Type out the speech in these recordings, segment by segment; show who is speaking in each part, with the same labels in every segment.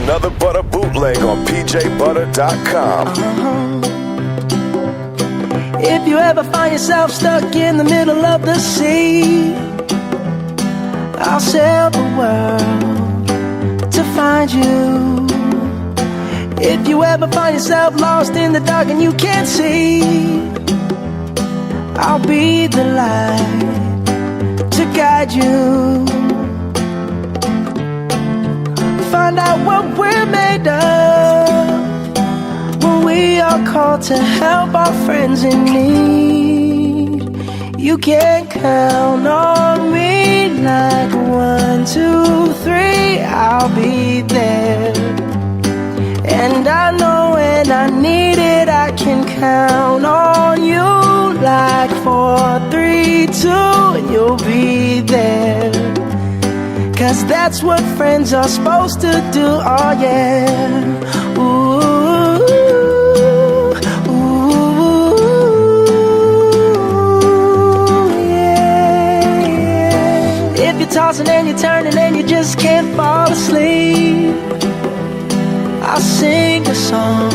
Speaker 1: another Butter bootleg on pjbutter.com.
Speaker 2: If you ever find yourself stuck in the middle of the sea, I'll sail the world to find you. If you ever find yourself lost in the dark and you can't see, I'll be the light to guide you. Find out what we're made of when we are called to help our friends in need. You can count on me like 1, 2, 3, I'll be there. And I know when I need it, I can count on you like 4, 3, 2, and you'll be there. 'Cause that's what friends are supposed to do, oh yeah. Ooh, ooh, yeah. If you're tossing and you're turning and you just can't fall asleep, I'll sing a song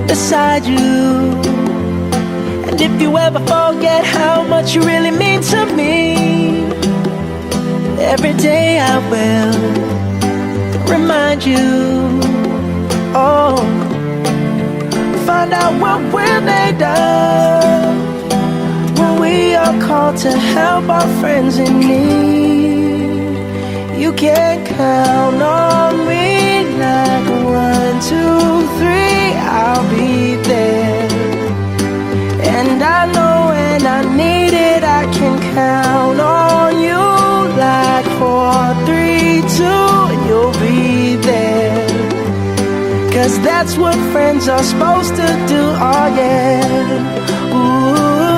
Speaker 2: beside you. And if you ever forget how much you really mean to me, every day I will remind you. Oh, find out what we're made of when we are called to help our friends in need. You can count on me like 1, 2, 3, I'll be there. And I know when I need it, I can count on you like 4, 3, 2, and you'll be there. 'Cause that's what friends are supposed to do, oh yeah. Ooh.